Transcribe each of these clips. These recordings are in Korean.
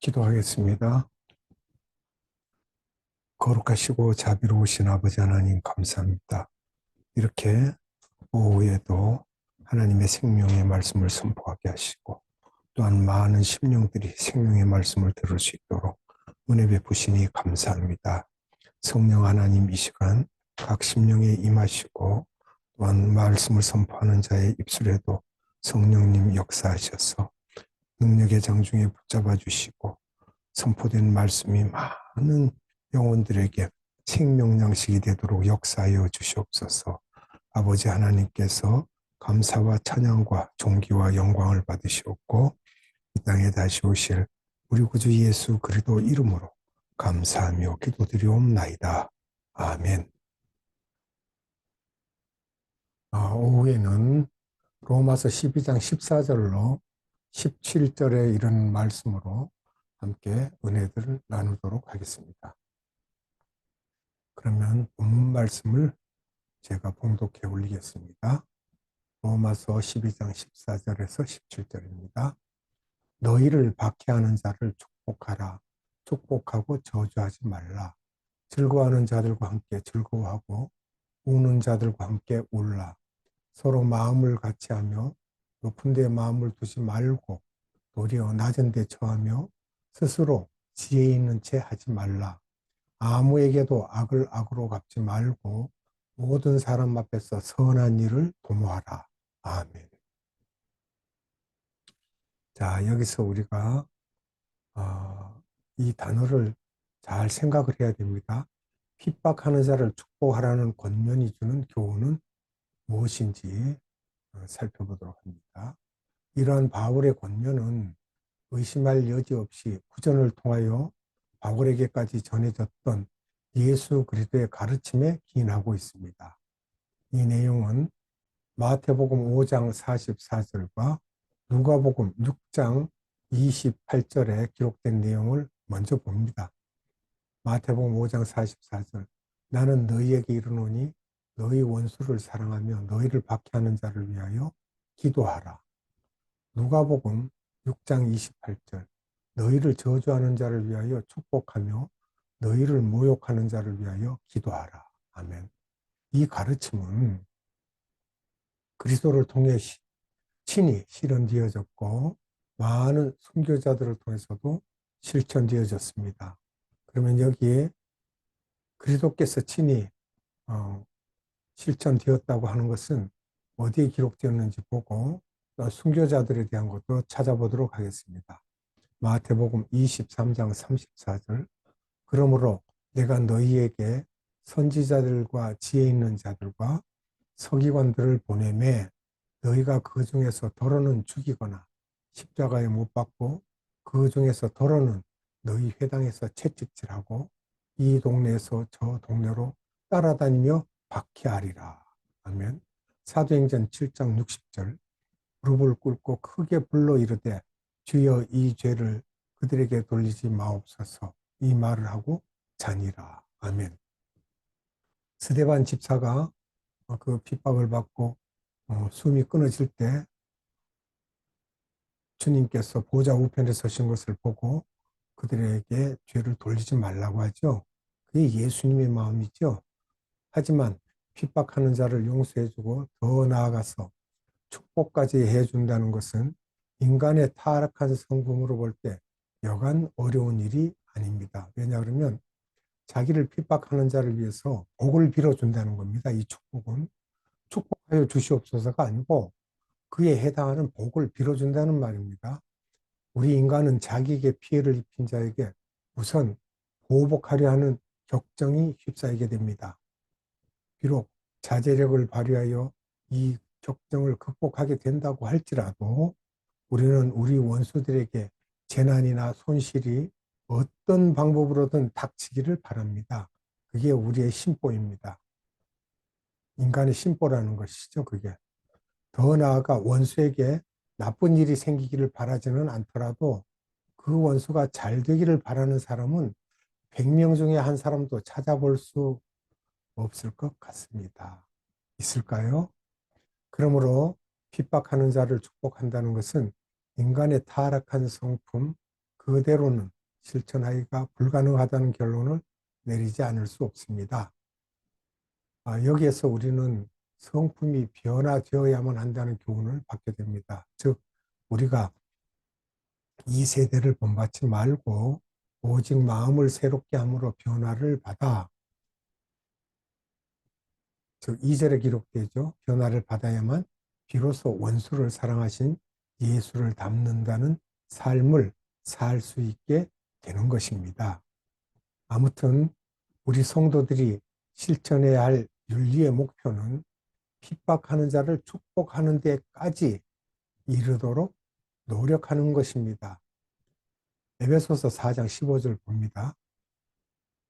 기도하겠습니다. 거룩하시고 자비로우신 아버지 하나님 감사합니다. 이렇게 오후에도 하나님의 생명의 말씀을 선포하게 하시고 또한 많은 심령들이 생명의 말씀을 들을 수 있도록 은혜 베푸시니 감사합니다. 성령 하나님 이 시간 각 심령에 임하시고 또한 말씀을 선포하는 자의 입술에도 성령님 역사하셔서 능력의 장중에 붙잡아 주시고 선포된 말씀이 많은 영혼들에게 생명양식이 되도록 역사하여 주시옵소서. 아버지 하나님께서 감사와 찬양과 존귀와 영광을 받으시옵고 이 땅에 다시 오실 우리 구주 예수 그리스도 이름으로 감사하며 기도드리옵나이다. 아멘. 오후에는 로마서 12장 14절로 17절에 이런 말씀으로 함께 은혜들을 나누도록 하겠습니다. 그러면 본문 말씀을 제가 봉독해 올리겠습니다. 로마서 12장 14절에서 17절입니다. 너희를 박해하는 자를 축복하라. 축복하고 저주하지 말라. 즐거워하는 자들과 함께 즐거워하고 우는 자들과 함께 울라. 서로 마음을 같이 하며 높은 데 마음을 두지 말고 도리어 낮은 데 처하며 스스로 지혜 있는 채 하지 말라. 아무에게도 악을 악으로 갚지 말고 모든 사람 앞에서 선한 일을 도모하라. 아멘. 자, 여기서 우리가 이 단어를 잘 생각을 해야 됩니다. 핍박하는 자를 축복하라는 권면이 주는 교훈은 무엇인지 살펴보도록 합니다. 이러한 바울의 권면은 의심할 여지 없이 구전을 통하여 바울에게까지 전해졌던 예수 그리스도의 가르침에 기인하고 있습니다. 이 내용은 마태복음 5장 44절과 누가복음 6장 28절에 기록된 내용을 먼저 봅니다. 마태복음 5장 44절 나는 너희에게 이르노니 너희 원수를 사랑하며 너희를 박해하는 자를 위하여 기도하라. 누가복음 6장 28절 너희를 저주하는 자를 위하여 축복하며 너희를 모욕하는 자를 위하여 기도하라. 아멘. 이 가르침은 그리스도를 통해 친히 실현되어졌고 많은 선교자들을 통해서도 실천되어졌습니다. 그러면 여기에 그리스도께서 친히 실천되었다고 하는 것은 어디에 기록되었는지 보고 선교자들에 대한 것도 찾아보도록 하겠습니다. 마태복음 23장 34절 그러므로 내가 너희에게 선지자들과 지혜 있는 자들과 서기관들을 보내매 너희가 그 중에서 더러는 죽이거나 십자가에 못 박고 그 중에서 더러는 너희 회당에서 채찍질하고 이 동네에서 저 동네로 따라다니며 박해하리라. 아멘. 사도행전 7장 60절 무릎을 꿇고 크게 불러 이르되 주여 이 죄를 그들에게 돌리지 마옵소서 이 말을 하고 자니라. 아멘. 스데반 집사가 그 핍박을 받고 숨이 끊어질 때 주님께서 보좌 우편에 서신 것을 보고 그들에게 죄를 돌리지 말라고 하죠. 그게 예수님의 마음이죠. 하지만 핍박하는 자를 용서해주고 더 나아가서 축복까지 해준다는 것은 인간의 타락한 성품으로 볼 때 여간 어려운 일이 아닙니다. 왜냐 그러면 자기를 핍박하는 자를 위해서 복을 빌어준다는 겁니다. 이 축복은 축복하여 주시옵소서가 아니고 그에 해당하는 복을 빌어준다는 말입니다. 우리 인간은 자기에게 피해를 입힌 자에게 우선 보복하려 하는 격정이 휩싸이게 됩니다. 비록 자제력을 발휘하여 이 격정을 극복하게 된다고 할지라도 우리는 우리 원수들에게 재난이나 손실이 어떤 방법으로든 닥치기를 바랍니다. 그게 우리의 심보입니다. 인간의 심보라는 것이죠, 그게. 더 나아가 원수에게 나쁜 일이 생기기를 바라지는 않더라도 그 원수가 잘 되기를 바라는 사람은 100명 중에 한 사람도 찾아볼 수 없을 것 같습니다. 있을까요? 그러므로 핍박하는 자를 축복한다는 것은 인간의 타락한 성품 그대로는 실천하기가 불가능하다는 결론을 내리지 않을 수 없습니다. 여기에서 우리는 성품이 변화되어야만 한다는 교훈을 받게 됩니다. 즉, 우리가 이 세대를 본받지 말고 오직 마음을 새롭게 함으로 변화를 받아, 즉 2절에 기록되죠. 변화를 받아야만 비로소 원수를 사랑하신 예수를 닮는다는 삶을 살 수 있게 되는 것입니다. 아무튼 우리 성도들이 실천해야 할 윤리의 목표는 핍박하는 자를 축복하는 데까지 이르도록 노력하는 것입니다. 에베소서 4장 15절 봅니다.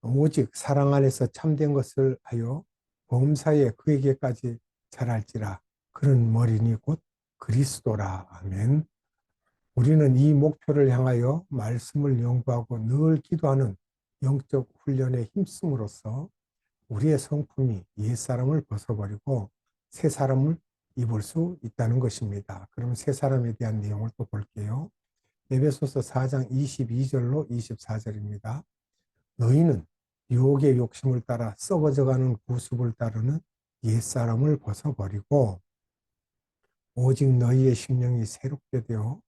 오직 사랑 안에서 참된 것을 하여 범사에 그에게까지 자랄지라. 그런 머리니 곧 그리스도라. 아멘. 우리는 이 목표를 향하여 말씀을 연구하고 늘 기도하는 영적 훈련에 힘쓰므로써 우리의 성품이 옛사람을 벗어버리고 새 사람을 입을 수 있다는 것입니다. 그럼 새 사람에 대한 내용을 또 볼게요. 에베소서 4장 22절로 24절입니다. 너희는 유혹의 욕심을 따라 썩어져가는 구습을 따르는 옛사람을 벗어버리고 오직 너희의 심령이 새롭게 되어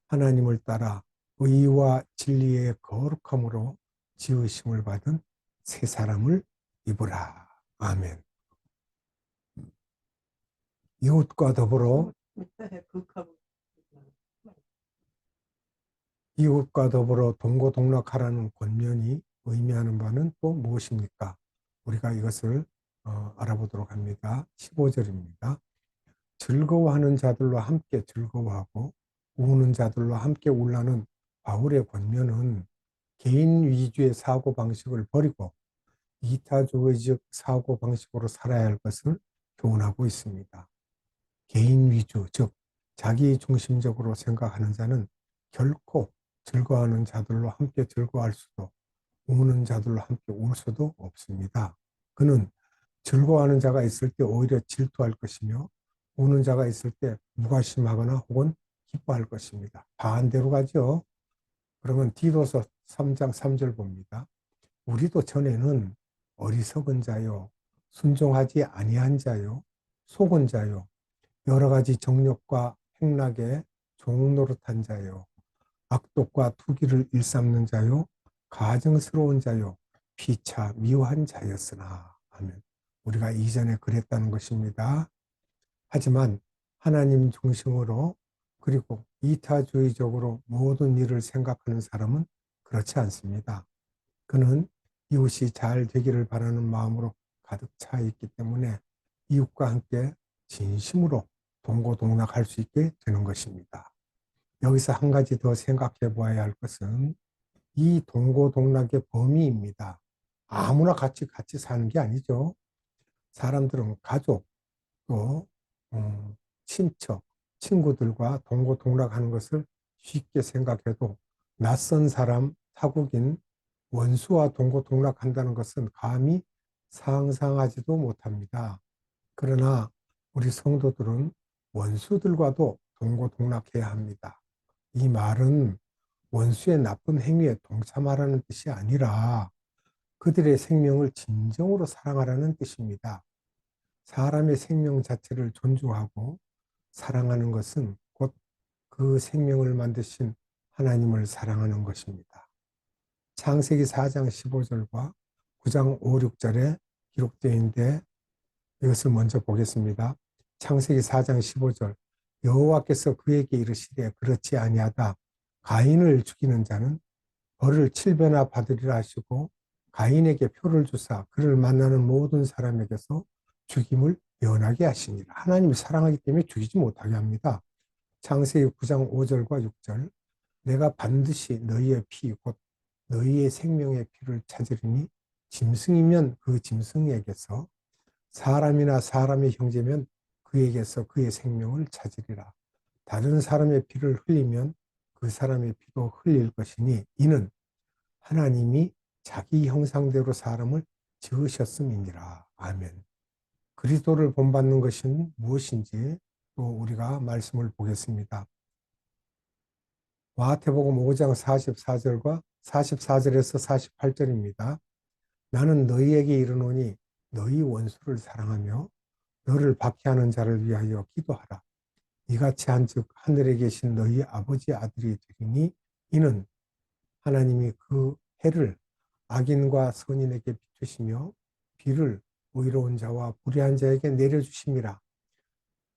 하나님을 따라 의와 진리의 거룩함으로 지으심을 받은 새 사람을 입으라. 아멘. 이웃과 더불어 동고동락하라는 권면이 의미하는 바는 또 무엇입니까? 우리가 이것을 알아보도록 합니다. 15절입니다. 즐거워하는 자들로 함께 즐거워하고 우는 자들로 함께 울라는 바울의 권면은 개인 위주의 사고방식을 버리고 이타주의적 사고방식으로 살아야 할 것을 교훈하고 있습니다. 개인 위주, 즉 자기 중심적으로 생각하는 자는 결코 즐거워하는 자들로 함께 즐거워할 수도 우는 자들로 함께 울 수도 없습니다. 그는 즐거워하는 자가 있을 때 오히려 질투할 것이며 우는 자가 있을 때 무관심하거나 혹은 기뻐할 것입니다. 반대로 가죠. 그러면 디도서 3장 3절 봅니다. 우리도 전에는 어리석은 자요, 순종하지 아니한 자요, 속은 자요, 여러 가지 정욕과 행락에 종노릇한 자요, 악독과 투기를 일삼는 자요, 가증스러운 자요, 피차 미워한 자였으나. 하면 우리가 이전에 그랬다는 것입니다. 하지만 하나님 중심으로 그리고 이타주의적으로 모든 일을 생각하는 사람은 그렇지 않습니다. 그는 이웃이 잘 되기를 바라는 마음으로 가득 차 있기 때문에 이웃과 함께 진심으로 동고동락할 수 있게 되는 것입니다. 여기서 한 가지 더 생각해 보아야 할 것은 이 동고동락의 범위입니다. 아무나 같이 사는 게 아니죠. 사람들은 가족, 또 친척, 친구들과 동고동락하는 것을 쉽게 생각해도 낯선 사람, 타국인, 원수와 동고동락한다는 것은 감히 상상하지도 못합니다. 그러나 우리 성도들은 원수들과도 동고동락해야 합니다. 이 말은 원수의 나쁜 행위에 동참하라는 뜻이 아니라 그들의 생명을 진정으로 사랑하라는 뜻입니다. 사람의 생명 자체를 존중하고 사랑하는 것은 곧 그 생명을 만드신 하나님을 사랑하는 것입니다. 창세기 4장 15절과 9장 5, 6절에 기록되어 있는데 이것을 먼저 보겠습니다. 창세기 4장 15절 여호와께서 그에게 이르시되 그렇지 아니하다. 가인을 죽이는 자는 벌을 7배나 받으리라 하시고 가인에게 표를 주사 그를 만나는 모든 사람에게서 죽임을 면하게 하시니라. 하나님이 사랑하기 때문에 죽이지 못하게 합니다. 창세기 9장 5절과 6절 내가 반드시 너희의 피 곧 너희의 생명의 피를 찾으리니 짐승이면 그 짐승에게서 사람이나 사람의 형제면 그에게서 그의 생명을 찾으리라. 다른 사람의 피를 흘리면 그 사람의 피도 흘릴 것이니 이는 하나님이 자기 형상대로 사람을 지으셨음이니라. 아멘. 그리스도를 본받는 것은 무엇인지 또 우리가 말씀을 보겠습니다. 마태복음 5장 44절과 44절에서 48절입니다. 나는 너희에게 이르노니 너희 원수를 사랑하며 너를 박해하는 자를 위하여 기도하라. 이같이 한즉 하늘에 계신 너희 아버지 아들이 되리니 이는 하나님이 그 해를 악인과 선인에게 비추시며 비를 의로운 자와 불의한 자에게 내려주심이라.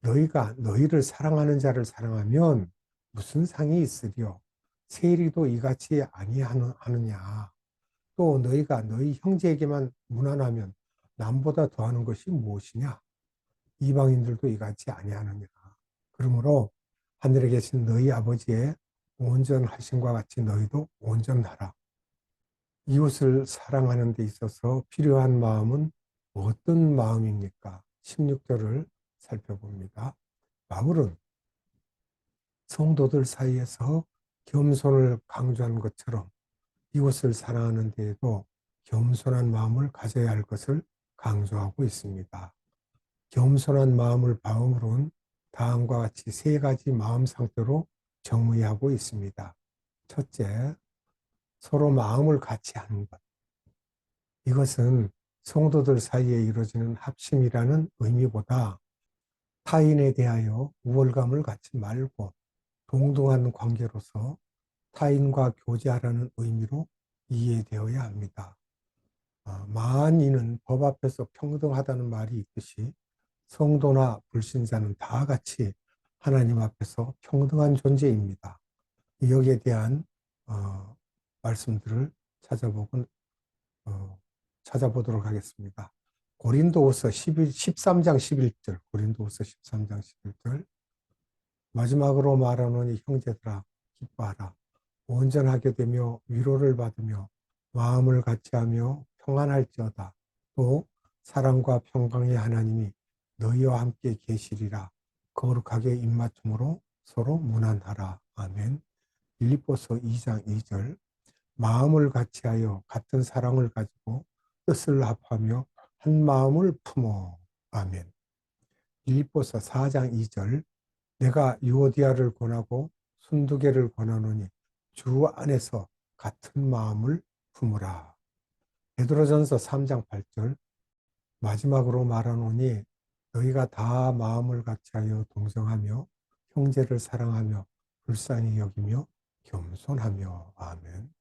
너희가 너희를 사랑하는 자를 사랑하면 무슨 상이 있으리요? 세리도 이같이 아니하느냐? 또 너희가 너희 형제에게만 무난하면 남보다 더하는 것이 무엇이냐? 이방인들도 이같이 아니하느냐? 그러므로 하늘에 계신 너희 아버지의 온전하심과 같이 너희도 온전하라. 이웃을 사랑하는 데 있어서 필요한 마음은 어떤 마음입니까? 16절을 살펴봅니다. 바울은 성도들 사이에서 겸손을 강조한 것처럼 이웃을 사랑하는 데에도 겸손한 마음을 가져야 할 것을 강조하고 있습니다. 겸손한 마음을 바울은 다음과 같이 세 가지 마음 상태로 정의하고 있습니다. 첫째, 서로 마음을 같이 하는 것. 이것은 성도들 사이에 이루어지는 합심이라는 의미보다 타인에 대하여 우월감을 갖지 말고 동등한 관계로서 타인과 교제하라는 의미로 이해되어야 합니다. 만인은 법 앞에서 평등하다는 말이 있듯이 성도나 불신자는 다 같이 하나님 앞에서 평등한 존재입니다. 여기에 대한 말씀들을 찾아보도록 하겠습니다. 고린도후서 13장 11절, 고린도후서 13장 11절. 마지막으로 말하노니 형제들아 기뻐하라. 온전하게 되며 위로를 받으며 마음을 같이하며 평안할지어다. 또 사랑과 평강의 하나님이 너희와 함께 계시리라. 거룩하게 입맞춤으로 서로 문안하라. 아멘. 빌립보서 2장 2절. 마음을 같이하여 같은 사랑을 가지고 뜻을 합하며 한 마음을 품어. 아멘. 빌립보서 4장 2절. 내가 유오디아를 권하고 순두개를 권하노니 주 안에서 같은 마음을 품으라. 베드로전서 3장 8절. 마지막으로 말하노니 너희가 다 마음을 같이하여 동정하며 형제를 사랑하며 불쌍히 여기며 겸손하며. 아멘.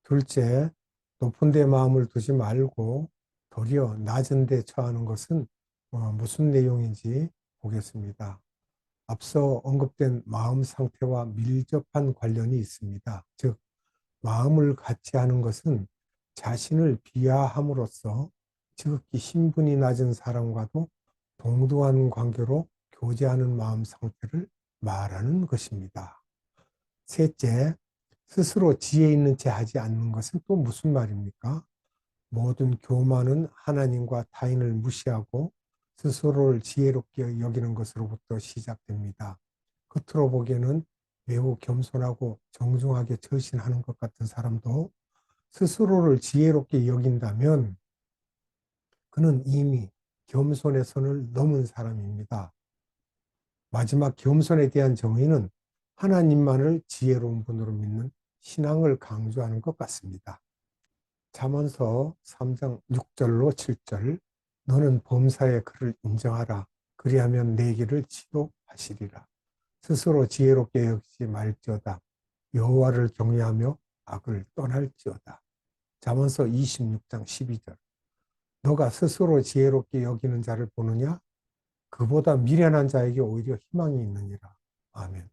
둘째, 높은 데 마음을 두지 말고 도리어 낮은 데 처하는 것은 무슨 내용인지 보겠습니다. 앞서 언급된 마음 상태와 밀접한 관련이 있습니다. 즉, 마음을 같이 하는 것은 자신을 비하함으로써 지극히 신분이 낮은 사람과도 동등한 관계로 교제하는 마음 상태를 말하는 것입니다. 셋째, 스스로 지혜 있는 채 하지 않는 것은 또 무슨 말입니까? 모든 교만은 하나님과 타인을 무시하고 스스로를 지혜롭게 여기는 것으로부터 시작됩니다. 겉으로 보기에는 매우 겸손하고 정중하게 처신하는 것 같은 사람도 스스로를 지혜롭게 여긴다면 그는 이미 겸손의 선을 넘은 사람입니다. 마지막 겸손에 대한 정의는 하나님만을 지혜로운 분으로 믿는 신앙을 강조하는 것 같습니다. 잠언서 3장 6절로 7절. 너는 범사의 그를 인정하라. 그리하면 내 길을 지도하시리라. 스스로 지혜롭게 여기지 말지어다. 여호와를 경외하며 악을 떠날지어다. 잠언서 26장 12절. 너가 스스로 지혜롭게 여기는 자를 보느냐? 그보다 미련한 자에게 오히려 희망이 있느니라. 아멘.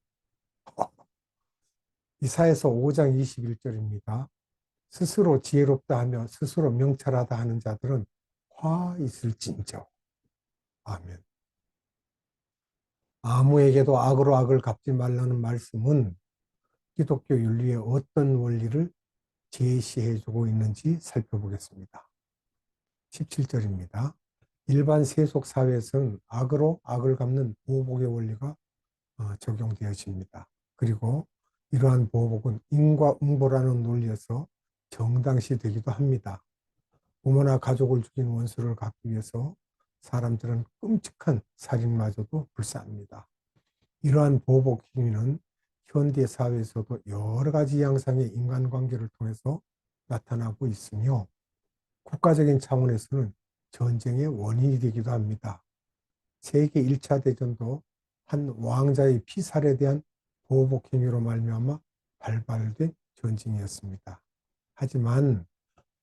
이사야서 5장 21절입니다. 스스로 지혜롭다 하며 스스로 명철하다 하는 자들은 화 있을진저. 아멘. 아무에게도 악으로 악을 갚지 말라는 말씀은 기독교 윤리의 어떤 원리를 제시해주고 있는지 살펴보겠습니다. 17절입니다. 일반 세속 사회에서는 악으로 악을 갚는 보복의 원리가 적용되어집니다. 그리고 이러한 보복은 인과응보라는 논리에서 정당시되기도 합니다. 부모나 가족을 죽인 원수를 갚기 위해서 사람들은 끔찍한 살인마저도 불사합니다. 이러한 보복 행위는 현대 사회에서도 여러 가지 양상의 인간관계를 통해서 나타나고 있으며 국가적인 차원에서는 전쟁의 원인이 되기도 합니다. 세계 1차 대전도 한 왕자의 피살에 대한 보복 행위로 말미암아 발발된 전쟁이었습니다. 하지만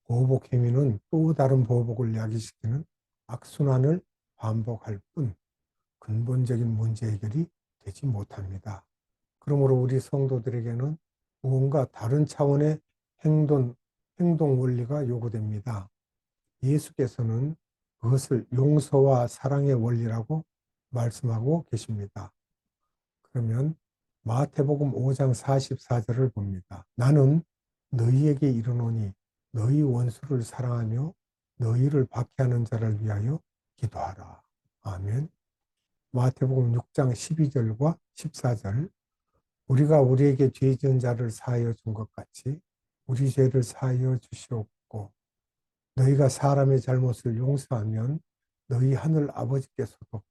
보복 행위는 또 다른 보복을 야기시키는 악순환을 반복할 뿐 근본적인 문제 해결이 되지 못합니다. 그러므로 우리 성도들에게는 무언가 다른 차원의 행동, 행동 원리가 요구됩니다. 예수께서는 그것을 용서와 사랑의 원리라고 말씀하고 계십니다. 그러면 마태복음 5장 44절을 봅니다. 나는 너희에게 이르노니 너희 원수를 사랑하며 너희를 박해하는 자를 위하여 기도하라. 아멘. 마태복음 6장 12절과 14절 우리가 우리에게 죄 지은 자를 사하여 준 것 같이 우리 죄를 사하여 주시옵고 너희가 사람의 잘못을 용서하면 너희 하늘 아버지께서도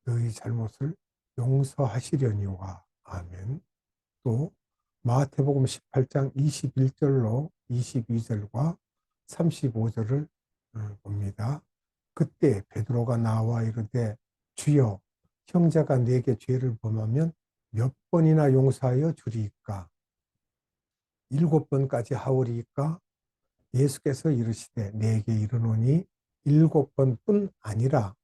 너희 잘못을 용서하시려니와. 아멘. 또 마태복음 18장 21절로 22절과 35절을 봅니다. 그때 베드로가 나와 이르되 주여 형제가 내게 죄를 범하면 몇 번이나 용서하여 주리이까? 7번까지 하오리이까? 예수께서 이르시되 내게 이르노니 7번뿐 아니라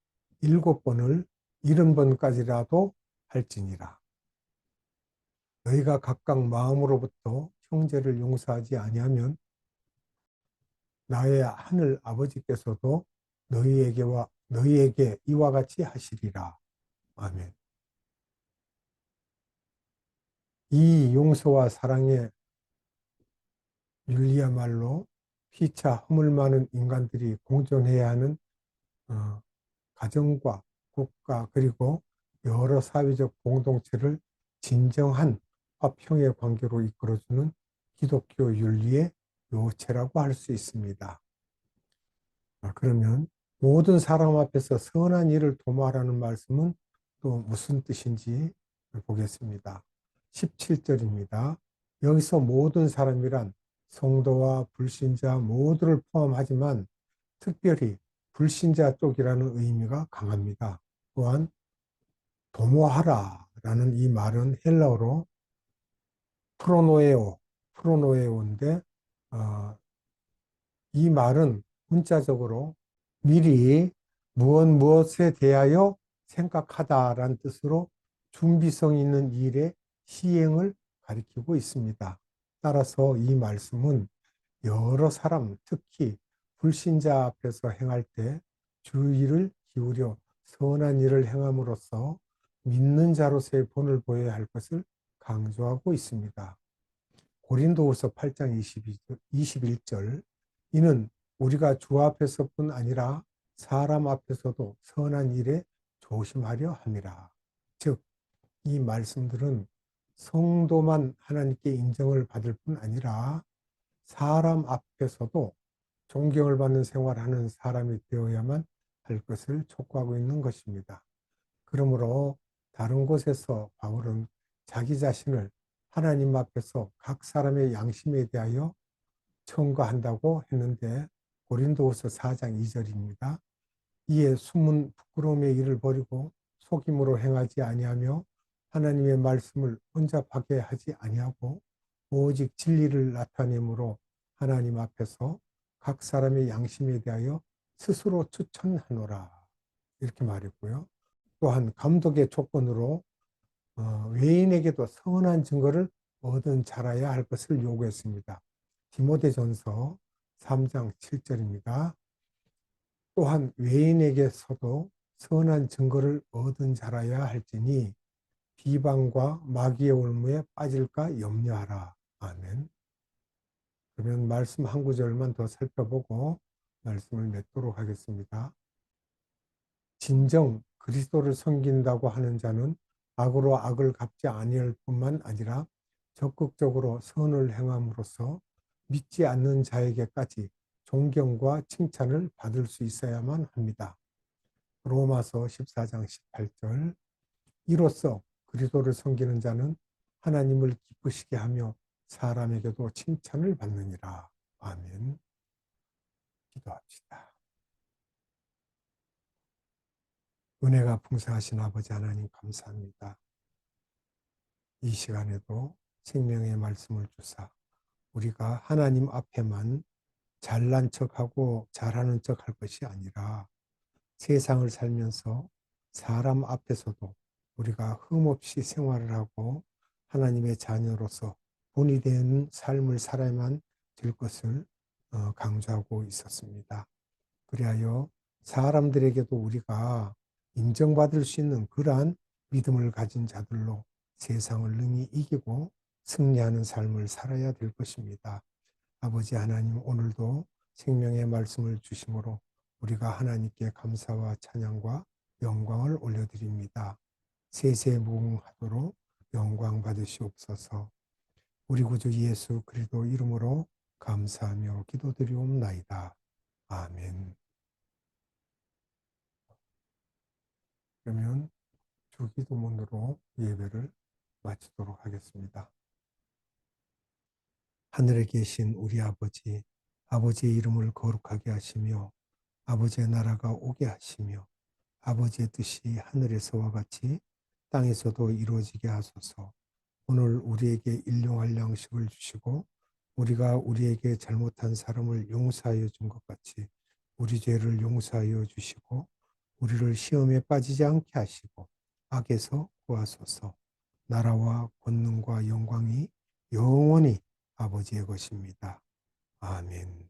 7번을 70번까지라도 할지니라. 너희가 각각 마음으로부터 형제를 용서하지 아니하면 나의 하늘 아버지께서도 너희에게 이와 같이 하시리라. 아멘. 이 용서와 사랑의 윤리야말로 피차 허물 많은 인간들이 공존해야 하는 가정과 국가 그리고 여러 사회적 공동체를 진정한 화평의 관계로 이끌어주는 기독교 윤리의 요체라고 할 수 있습니다. 그러면 모든 사람 앞에서 선한 일을 도모하라는 말씀은 또 무슨 뜻인지 보겠습니다. 17절입니다. 여기서 모든 사람이란 성도와 불신자 모두를 포함하지만 특별히 불신자 쪽이라는 의미가 강합니다. 또한 도모하라라는 이 말은 헬라어로 프로노에오인데 이 말은 문자적으로 미리 무엇에 대하여 생각하다라는 뜻으로 준비성 있는 일의 시행을 가리키고 있습니다. 따라서 이 말씀은 여러 사람, 특히 불신자 앞에서 행할 때 주의를 기울여 선한 일을 행함으로써 믿는 자로서의 본을 보여야 할 것을 강조하고 있습니다. 고린도후서 8장 21절 이는 우리가 주 앞에서뿐 아니라 사람 앞에서도 선한 일에 조심하려 함이라. 즉, 이 말씀들은 성도만 하나님께 인정을 받을 뿐 아니라 사람 앞에서도 존경을 받는 생활하는 사람이 되어야만 할 것을 촉구하고 있는 것입니다. 그러므로 다른 곳에서 바울은 자기 자신을 하나님 앞에서 각 사람의 양심에 대하여 청구한다고 했는데 고린도후서 4장 2절입니다. 이에 숨은 부끄러움의 일을 버리고 속임으로 행하지 아니하며 하나님의 말씀을 혼잡하게 하지 아니하고 오직 진리를 나타내므로 하나님 앞에서 각 사람의 양심에 대하여 스스로 추천하노라. 이렇게 말했고요. 또한 감독의 조건으로 외인에게도 선한 증거를 얻은 자라야 할 것을 요구했습니다. 디모데전서 3장 7절입니다. 또한 외인에게서도 선한 증거를 얻은 자라야 할지니 비방과 마귀의 올무에 빠질까 염려하라. 아멘. 그러면 말씀 한 구절만 더 살펴보고 말씀을 맺도록 하겠습니다. 진정 그리스도를 섬긴다고 하는 자는 악으로 악을 갚지 아니할 뿐만 아니라 적극적으로 선을 행함으로써 믿지 않는 자에게까지 존경과 칭찬을 받을 수 있어야만 합니다. 로마서 14장 18절 이로써 그리스도를 섬기는 자는 하나님을 기쁘시게 하며 사람에게도 칭찬을 받느니라. 아멘. 기도합시다. 은혜가 풍성하신 아버지 하나님 감사합니다. 이 시간에도 생명의 말씀을 주사 우리가 하나님 앞에만 잘난 척하고 잘하는 척할 것이 아니라 세상을 살면서 사람 앞에서도 우리가 흠없이 생활을 하고 하나님의 자녀로서 본이 되는 삶을 살아야만 될 것을 강조하고 있었습니다. 그리하여 사람들에게도 우리가 인정받을 수 있는 그러한 믿음을 가진 자들로 세상을 능히 이기고 승리하는 삶을 살아야 될 것입니다. 아버지 하나님, 오늘도 생명의 말씀을 주심으로 우리가 하나님께 감사와 찬양과 영광을 올려드립니다. 세세무궁하도록 영광 받으시옵소서. 우리 구주 예수 그리스도 이름으로 감사하며 기도드리옵나이다. 아멘. 그러면 주기도문으로 예배를 마치도록 하겠습니다. 하늘에 계신 우리 아버지, 아버지의 이름을 거룩하게 하시며 아버지의 나라가 오게 하시며 아버지의 뜻이 하늘에서와 같이 땅에서도 이루어지게 하소서. 오늘 우리에게 일용할 양식을 주시고 우리가 우리에게 잘못한 사람을 용서하여 준 것 같이 우리 죄를 용서하여 주시고 우리를 시험에 빠지지 않게 하시고 악에서 구하소서. 나라와 권능과 영광이 영원히 아버지의 것입니다. 아멘.